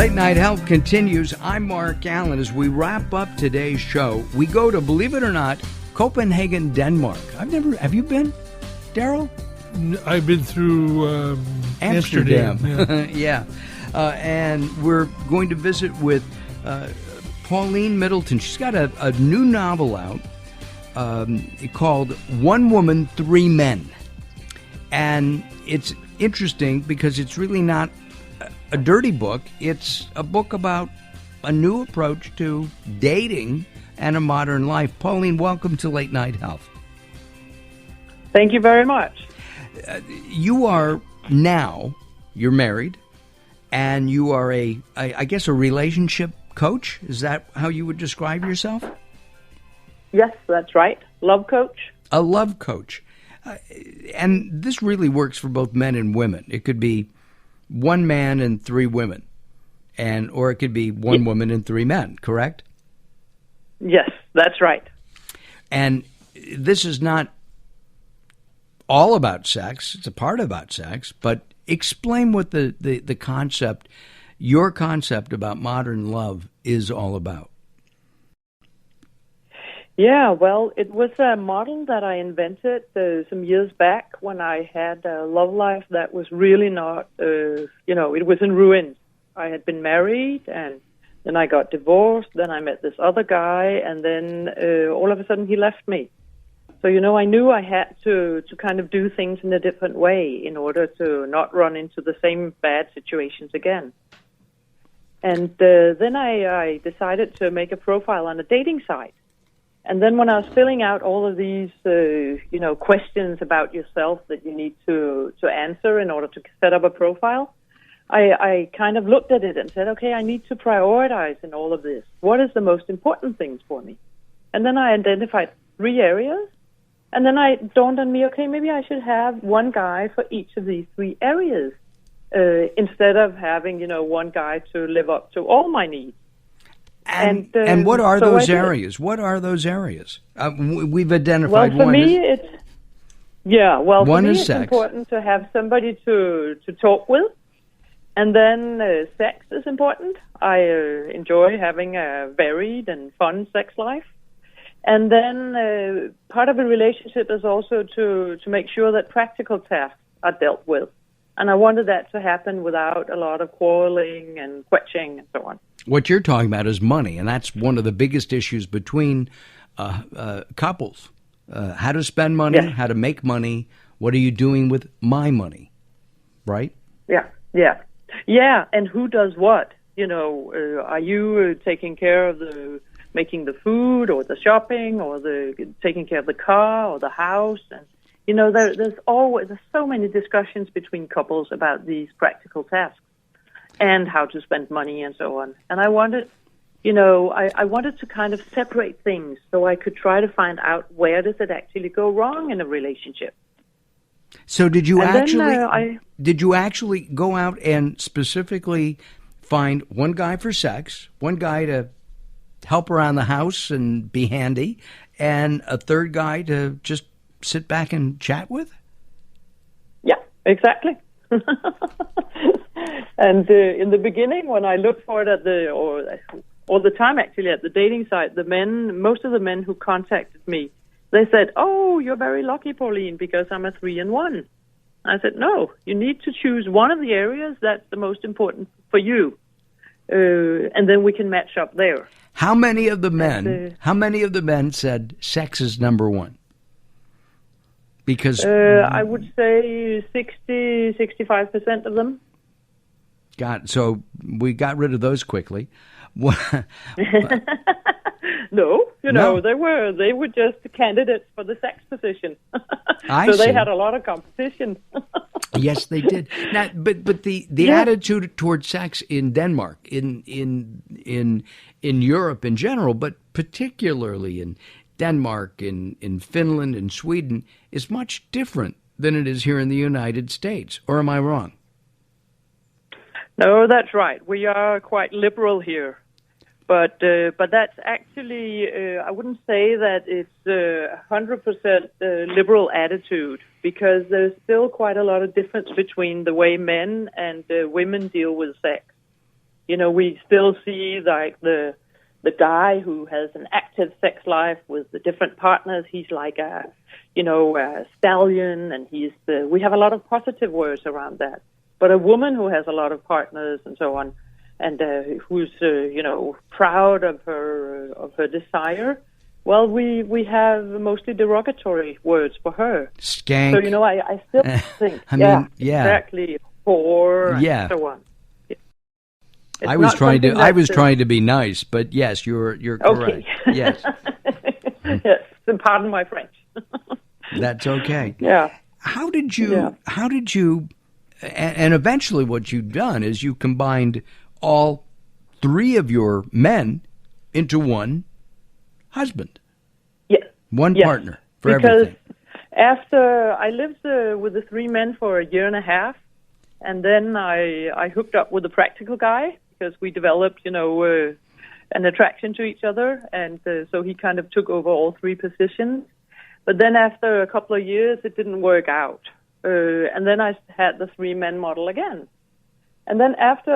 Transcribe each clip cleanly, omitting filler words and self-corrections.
Late Night Health continues. I'm Mark Alyn. As we wrap up today's show, we go to, believe it or not, Copenhagen, Denmark. Have you been, Daryl? I've been through Amsterdam. Yeah. And we're going to visit with Pouline Middleton. She's got a new novel out called One Woman, Three Men. And it's interesting because it's really not a dirty book. It's a book about a new approach to dating and a modern life. Pouline, welcome to Late Night Health. Thank you very much. You're married, and you are I guess a relationship coach. Is that how you would describe yourself? Yes, that's right. Love coach. A love coach. And this really works for both men and women. It could be one man and three women, or it could be one woman and three men, correct? Yes, that's right. And this is not all about sex. It's a part about sex, but explain what the concept, your concept about modern love is all about. Yeah, well, it was a model that I invented some years back when I had a love life that was really not, it was in ruins. I had been married, and then I got divorced, then I met this other guy, and then all of a sudden he left me. So, I knew I had to kind of do things in a different way in order to not run into the same bad situations again. And then I decided to make a profile on a dating site. And then when I was filling out all of these, questions about yourself that you need to answer in order to set up a profile, I kind of looked at it and said, okay, I need to prioritize in all of this. What is the most important things for me? And then I identified 3 areas. And then it dawned on me, okay, maybe I should have one guy for each of these 3 areas instead of having, one guy to live up to all my needs. And what are those areas? What are those areas? We've identified one. It's important to have somebody to talk with. And then sex is important. I enjoy having a varied and fun sex life. And then part of a relationship is also to make sure that practical tasks are dealt with. And I wanted that to happen without a lot of quarreling and quetching and so on. What you're talking about is money, and that's one of the biggest issues between couples. How to spend money, how to make money, what are you doing with my money, right? Yeah, and who does what? Are you taking care of making the food or the shopping or taking care of the car or the house? And, there's so many discussions between couples about these practical tasks and how to spend money and so on. And I wanted, I wanted to kind of separate things so I could try to find out where does it actually go wrong in a relationship. So did you actually go out and specifically find one guy for sex, one guy to help around the house and be handy, and a third guy to just sit back and chat with? Yeah, exactly. And in the beginning, when I looked for it all the time actually at the dating site, most of the men who contacted me, they said, "Oh, you're very lucky, Pouline, because I'm a 3-in-1." I said, "No, you need to choose one of the areas that's the most important for you, and then we can match up there." How many of the men said sex is number one? Because I would say 65% of them. So we got rid of those quickly. No, they were just candidates for the sex position. They had a lot of competition. Yes, they did. Now, but the attitude toward sex in Denmark, in Europe in general, but particularly in Denmark, in Finland, and Sweden, is much different than it is here in the United States. Or am I wrong? No, that's right. We are quite liberal here. But that's actually, I wouldn't say that it's 100% liberal attitude, because there's still quite a lot of difference between the way men and women deal with sex. We still see like the guy who has an active sex life with the different partners. He's like a stallion, and we have a lot of positive words around that. But a woman who has a lot of partners and so on, and who's proud of her desire, well, we have mostly derogatory words for her. Skank. So I still think exactly, whore, and so on. I was trying to be nice, but yes, you're correct. Okay. Yes. Yes. Pardon my French. That's okay. Yeah. How did you, and eventually what you've done is you combined all three of your men into one husband. Yes. One partner for everything. Because after I lived with the three men for a year and a half, and then I hooked up with a practical guy because we developed, an attraction to each other, and so he kind of took over all three positions. But then after a couple of years, it didn't work out. And then I had the three-men model again. And then after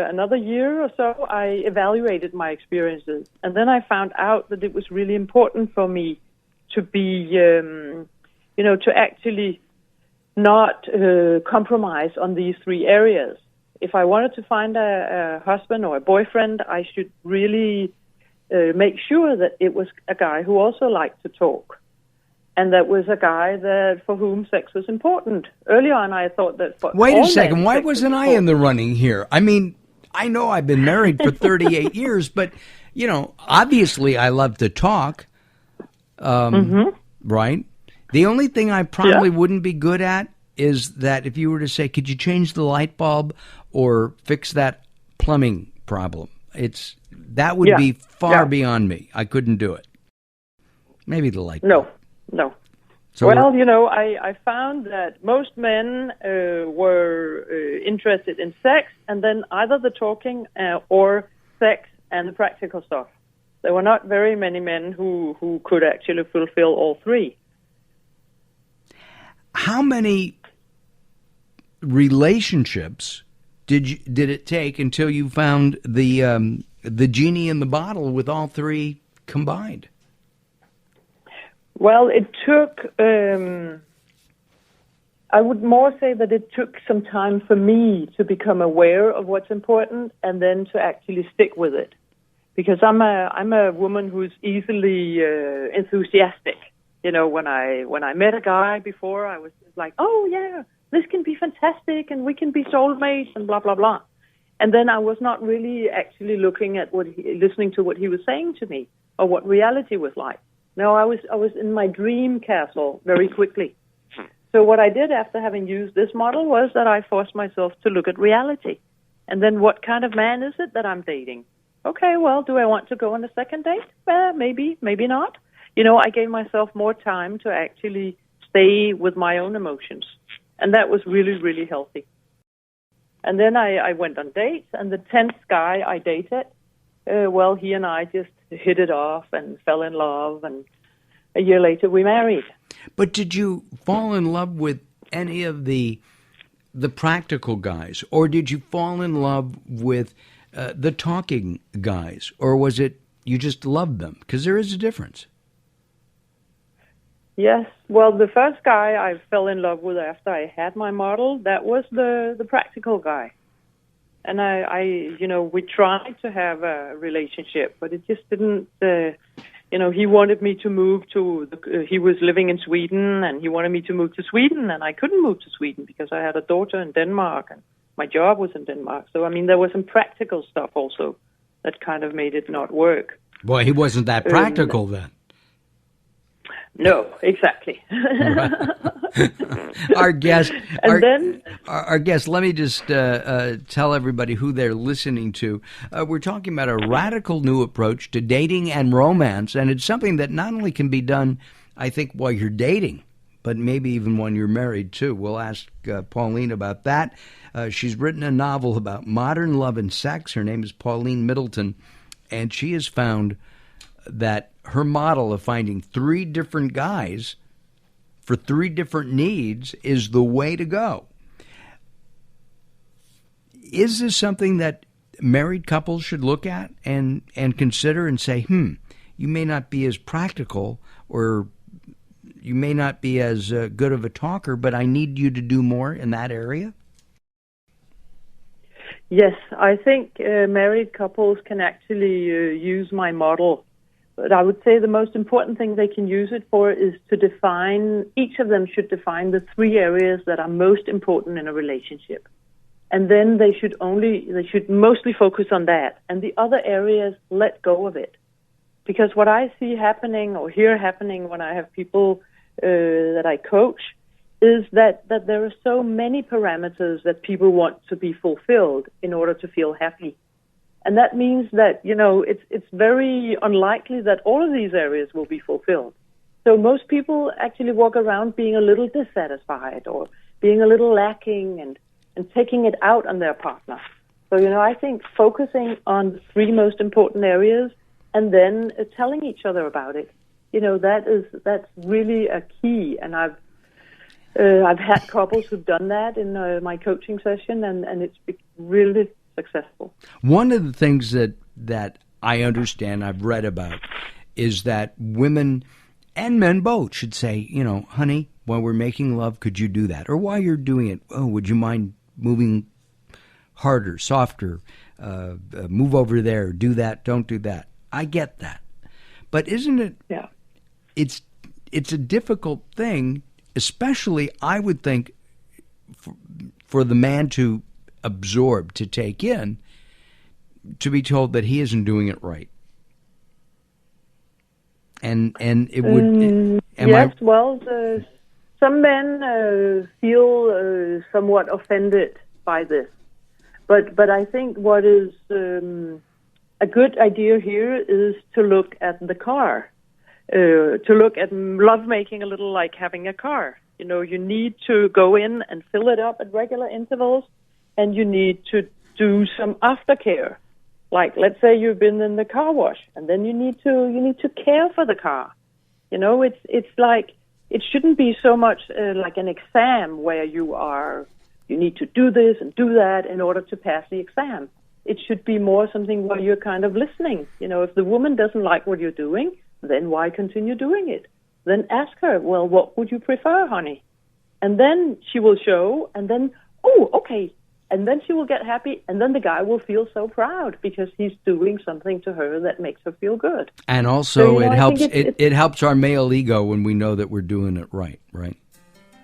another year or so, I evaluated my experiences. And then I found out that it was really important for me to be, to actually not compromise on these three areas. If I wanted to find a husband or a boyfriend, I should really make sure that it was a guy who also liked to talk. And that was a guy for whom sex was important. Early on, I thought that for Wait all a second. men, Why sex wasn't was I in the running here? I mean, I know I've been married for 38 years, but, obviously I love to talk. Right? The only thing I probably wouldn't be good at is that if you were to say, could you change the light bulb or fix that plumbing problem? That would be far beyond me. I couldn't do it. Maybe the light bulb. No. So well, I found that most men were interested in sex, and then either the talking or sex and the practical stuff. There were not very many men who could actually fulfill all three. How many relationships did it take until you found the genie in the bottle with all three combined? Well, it took, I would more say that it took some time for me to become aware of what's important and then to actually stick with it. Because I'm a woman who's easily enthusiastic. When I met a guy before, I was like, oh yeah, this can be fantastic and we can be soulmates and blah, blah, blah. And then I was not really actually looking at listening to what he was saying to me or what reality was like. No, I was in my dream castle very quickly. So what I did after having used this model was that I forced myself to look at reality. And then what kind of man is it that I'm dating? Okay, well, do I want to go on a second date? Maybe, maybe not. I gave myself more time to actually stay with my own emotions. And that was really, really healthy. And then I went on dates, and the 10th guy I dated, he and I just hit it off and fell in love, and a year later we married. But did you fall in love with any of the practical guys, or did you fall in love with the talking guys, or was it you just loved them? Because there is a difference. Yes. Well, the first guy I fell in love with after I had my model, that was the practical guy. And we tried to have a relationship, but it just didn't, he wanted me to move he was living in Sweden, and he wanted me to move to Sweden, and I couldn't move to Sweden because I had a daughter in Denmark, and my job was in Denmark. So, there was some practical stuff also that kind of made it not work. Boy, he wasn't that practical then. No, exactly. Our guest, let me just tell everybody who they're listening to. We're talking about a radical new approach to dating and romance, and it's something that not only can be done, I think, while you're dating, but maybe even when you're married, too. We'll ask Pouline about that. She's written a novel about modern love and sex. Her name is Pouline Middleton, and she has found that her model of finding three different guys for three different needs is the way to go. Is this something that married couples should look at and consider and say, you may not be as practical, or you may not be as good of a talker, but I need you to do more in that area? Yes, I think married couples can actually use my model. But I would say the most important thing they can use it for is to define, each of them should define the 3 areas that are most important in a relationship. And then they should mostly focus on that. And the other areas, let go of it. Because what I see happening or hear happening when I have people that I coach is that there are so many parameters that people want to be fulfilled in order to feel happy. And that means that, it's very unlikely that all of these areas will be fulfilled. So most people actually walk around being a little dissatisfied or being a little lacking and taking it out on their partner. So, I think focusing on the 3 most important areas and then telling each other about it, that's really a key. And I've had couples who've done that in my coaching session, and it's been really successful. One of the things that I understand, I've read about, is that women and men both should say, honey, while we're making love, could you do that? Or while you're doing it, would you mind moving harder, softer, move over there, do that, don't do that. I get that. But isn't it, yeah, it's a difficult thing, especially, I would think, for the man to absorb, to take in, to be told that he isn't doing it right. And it would... Some men feel somewhat offended by this. But I think what is a good idea here is to look at the car, to look at lovemaking a little like having a car. You need to go in and fill it up at regular intervals, and you need to do some aftercare. Like, let's say you've been in the car wash, and then you need to care for the car. It's like, it shouldn't be so much like an exam where you need to do this and do that in order to pass the exam. It should be more something where you're kind of listening. If the woman doesn't like what you're doing, then why continue doing it? Then ask her, well, what would you prefer, honey? And then she will show, and then, okay. And then she will get happy, and then the guy will feel so proud because he's doing something to her that makes her feel good. And also, it helps. It helps our male ego when we know that we're doing it right.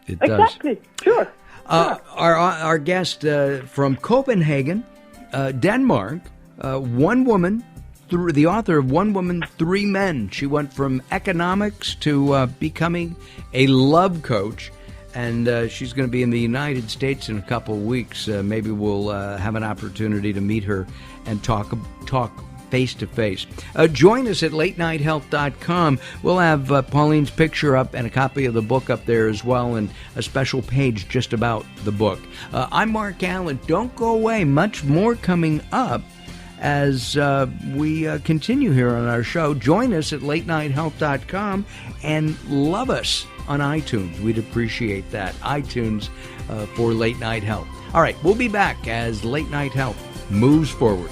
It does. Exactly. Sure. Our guest from Copenhagen, Denmark, one woman, the author of One Woman, Three Men. She went from economics to becoming a love coach. And she's going to be in the United States in a couple of weeks. Maybe we'll have an opportunity to meet her and talk face-to-face. Join us at latenighthealth.com. We'll have Pauline's picture up and a copy of the book up there as well, and a special page just about the book. I'm Mark Alyn. Don't go away. Much more coming up as we continue here on our show. Join us at latenighthealth.com and love us on iTunes. We'd appreciate that. iTunes for Late Night Health. All right, we'll be back as Late Night Health moves forward.